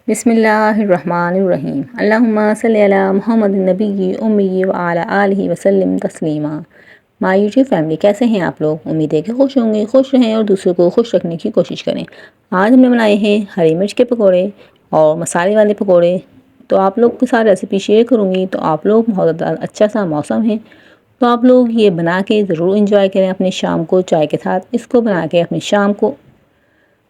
बिस्मिल्लाहिर्रहमानिर्रहीम अल्लाहुम्मा सल्ली अला मुहम्मदिन नबी उम्मी व अला आलिहि वसल्लम तस्लीमा। माय यूट्यूब फैमिली, कैसे हैं आप लोग? उम्मीद है कि खुश होंगे, खुश रहें और दूसरों को खुश रखने की कोशिश करें। आज हमने बनाए हैं हरी मिर्च के पकोड़े और मसाले वाले पकोड़े। तो आप लोग के साथ रेसिपी शेयर करूँगी। तो आप लोग बहुत ज़्यादा अच्छा सा मौसम है, तो आप लोग ये बना के ज़रूर इंजॉय करें अपने शाम को चाय के साथ। इसको बना के अपनी शाम को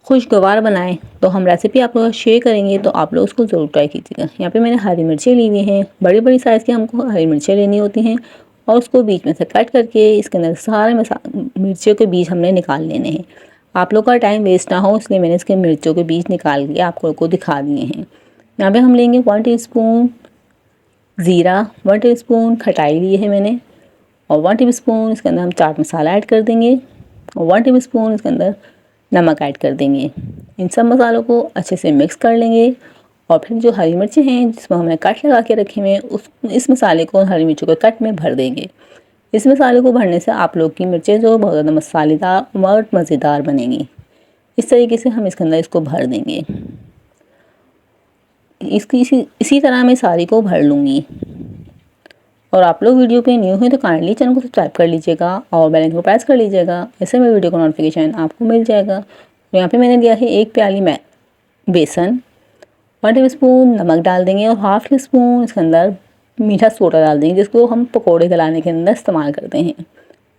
खुशगवार बनाएं। तो हम रेसिपी आप लोग शेयर करेंगे, तो आप लोग उसको ज़रूर ट्राई कीजिएगा। यहाँ पे मैंने हरी मिर्चें ली हुई हैं, बड़ी बड़ी साइज़ की हमको हरी मिर्चें लेनी होती हैं और उसको बीच में से कट करके इसके अंदर सारे मिर्चियों के बीज हमने निकाल लेने हैं। आप लोग का टाइम वेस्ट ना हो, इसलिए मैंने इसके मिर्चों के बीज निकाल के आप लोग को दिखा दिए हैं। यहाँ पर हम लेंगे 1 टीस्पून ज़ीरा, 1 टीस्पून खटाई ली है मैंने, और 1 टीस्पून इसके अंदर हम चाट मसाला ऐड कर देंगे और 1 टीस्पून इसके अंदर नमक ऐड कर देंगे। इन सब मसालों को अच्छे से मिक्स कर लेंगे और फिर जो हरी मिर्चें हैं जिसमें हमने कट लगा के रखे हुए हैं इस मसाले को हरी मिर्चों के कट में भर देंगे। इस मसाले को भरने से आप लोग की मिर्चें जो बहुत ज़्यादा मसालेदार और मज़ेदार बनेंगी। इस तरीके से हम इसके अंदर इसको भर देंगे। इसी तरह मैं सारी को भर लूँगी। और आप लोग वीडियो पे न्यू हैं तो काइंडली चैनल को सब्सक्राइब कर लीजिएगा और बेल आइकन को प्रेस कर लीजिएगा, ऐसे में वीडियो का नोटिफिकेशन आपको मिल जाएगा। तो यहाँ पे मैंने लिया है 1 प्याली में बेसन, 1 टीस्पून नमक डाल देंगे और हाफ़ टीस्पून इसके अंदर मीठा सोडा डाल देंगे, जिसको हम पकोड़े गलाने के अंदर इस्तेमाल करते हैं,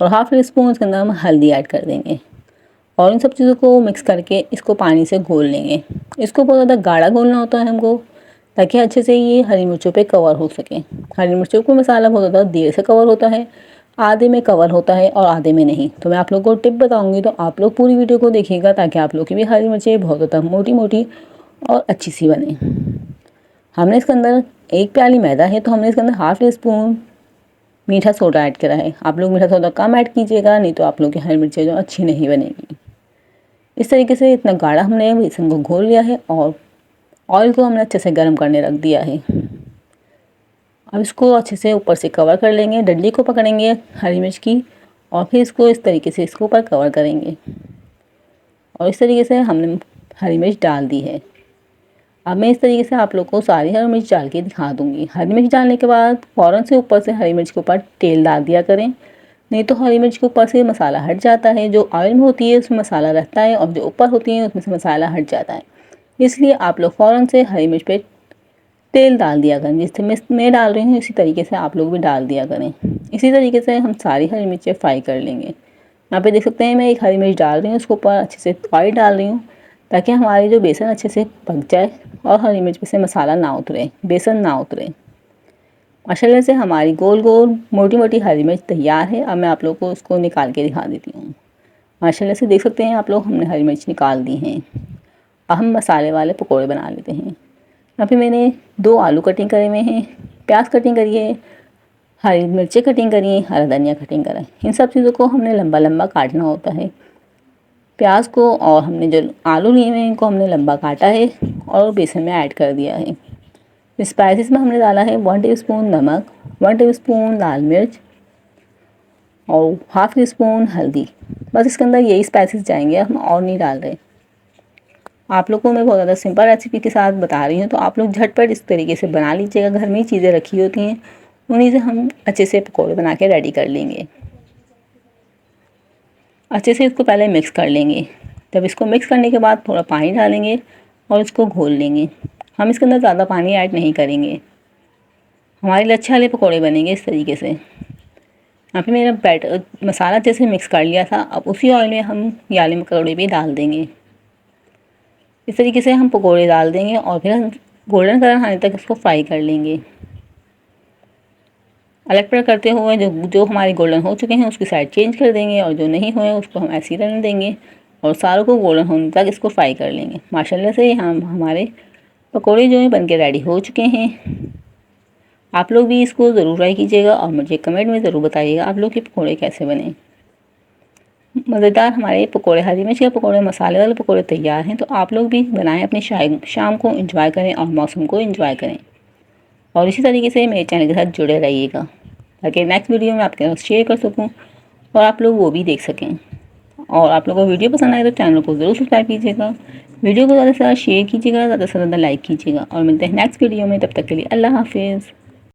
और हाफ़ टीस्पून इसके अंदर हम हल्दी ऐड कर देंगे और इन सब चीज़ों को मिक्स करके इसको पानी से घोल लेंगे। इसको बहुत ज़्यादा गाढ़ा घोलना होता है हमको, ताकि अच्छे से ये हरी मिर्चों पे कवर हो सके। हरी मिर्चों को मसाला बहुत ज़्यादा देर से कवर होता है, आधे में कवर होता है और आधे में नहीं। तो मैं आप लोगों को टिप बताऊंगी, तो आप लोग पूरी वीडियो को देखिएगा ताकि आप लोग की भी हरी मिर्चें बहुत ज़्यादा मोटी मोटी और अच्छी सी बने। हमने इसके अंदर 1 प्याली मैदा है, तो हमने इसके अंदर हाफ़ टीस्पून मीठा सोडा ऐड करा है। आप लोग मीठा सोडा कम ऐड कीजिएगा, नहीं तो आप लोग की हरी मिर्चें जो अच्छी नहीं बनेगी। इस तरीके से इतना गाढ़ा हमने बेसन को घोल लिया है और ऑयल को हमने अच्छे से गर्म करने रख दिया है। अब इसको अच्छे से ऊपर से कवर कर लेंगे, डंडी को पकड़ेंगे हरी मिर्च की और फिर इसको इस तरीके से इसके ऊपर कवर करेंगे और इस तरीके से हमने हरी मिर्च डाल दी है। अब मैं इस तरीके से आप लोग को सारी हरी मिर्च डाल के दिखा दूँगी। हरी मिर्च डालने के बाद फ़ौरन से ऊपर से हरी मिर्च के ऊपर तेल डाल दिया करें, नहीं तो हरी मिर्च के ऊपर से मसाला हट जाता है। जो ऑयल में होती है उसमें मसाला रहता है और जो ऊपर होती है उसमें से मसाला हट जाता है। इसलिए आप लोग फ़ौरन से हरी मिर्च पे तेल डाल दिया करें। जिस मैं डाल रही हूँ इसी तरीके से आप लोग भी डाल दिया करें। इसी तरीके से हम सारी हरी मिर्चें फ्राई कर लेंगे। यहाँ पे देख सकते हैं मैं एक हरी मिर्च डाल रही हूँ, उसके ऊपर अच्छे से ऑयल डाल रही हूँ ताकि हमारी जो बेसन अच्छे से पक जाए और हरी मिर्च पे से मसाला ना उतरे, बेसन ना उतरे। माशाल्लाह से हमारी गोल गोल मोटी मोटी हरी मिर्च तैयार है। अब मैं आप लोग को उसको निकाल के दिखा देती हूँ। माशाल्लाह से देख सकते हैं आप लोग, हमने हरी मिर्च निकाल दी हैं। अब हम मसाले वाले पकोड़े बना लेते हैं। यहाँ पे मैंने 2 आलू कटिंग करे हुए हैं, प्याज कटिंग करी है, हरी मिर्चें कटिंग करी हैं, हरा धनिया कटिंग करा है। इन सब चीज़ों को हमने लंबा लंबा काटना होता है। प्याज को और हमने जो आलू लिए हुए हैं इनको हमने लंबा काटा है और बेसन में ऐड कर दिया है। स्पाइसेस में हमने डाला है 1 टीस्पून नमक, 1 टीस्पून लाल मिर्च और हाफ़ टीस्पून हल्दी। बस इसके अंदर यही स्पाइसेस जाएंगे, हम और नहीं डाल रहे। आप लोगों को मैं बहुत ज़्यादा सिंपल रेसिपी के साथ बता रही हूँ, तो आप लोग झटपट इस तरीके से बना लीजिएगा। घर में ही चीज़ें रखी होती हैं, उन्हीं से हम अच्छे से पकौड़े बना के रेडी कर लेंगे। अच्छे से इसको पहले मिक्स कर लेंगे। जब इसको मिक्स करने के बाद थोड़ा पानी डालेंगे और इसको घोल लेंगे। हम इसके अंदर ज़्यादा पानी ऐड नहीं करेंगे, हमारे लच्छे वाले पकौड़े बनेंगे इस तरीके से। यहाँ पे मेरा बैटर मसाला अच्छे से मिक्स कर लिया था। अब उसी ऑयल में हम ये वाले पकौड़े भी डाल देंगे। इस तरीके से हम पकोड़े डाल देंगे और फिर हम गोल्डन कलर आने तक इसको फ्राई कर लेंगे। अलग पलट करते हुए जो हमारे गोल्डन हो चुके हैं उसकी साइड चेंज कर देंगे और जो नहीं हुए उसको हम ऐसे ही रहने देंगे और सारों को गोल्डन होने तक इसको फ्राई कर लेंगे। माशाल्लाह से हम हमारे पकोड़े जो हैं बनके रेडी हो चुके हैं। आप लोग भी इसको ज़रूर ट्राई कीजिएगा और मुझे कमेंट में ज़रूर बताइएगा आप लोग के पकोड़े कैसे बने। मज़ेदार हमारे पकोड़े, हरी मिर्च के पकोड़े, मसाले वाले पकोड़े तैयार हैं। तो आप लोग भी बनाएं, अपनी शाम को एंजॉय करें और मौसम को एंजॉय करें। और इसी तरीके से मेरे चैनल के साथ जुड़े रहिएगा ताकि नेक्स्ट वीडियो में आपके साथ शेयर कर सकूं और आप लोग वो भी देख सकें। और आप लोगों को वीडियो पसंद आए तो चैनल को ज़रूर सब्सक्राइब कीजिएगा। वीडियो को ज़्यादा से ज़्यादा शेयर कीजिएगा, ज़्यादा से ज़्यादा लाइक कीजिएगा और मिलते हैं नेक्स्ट वीडियो में। तब तक के लिए अल्लाह हाफिज़।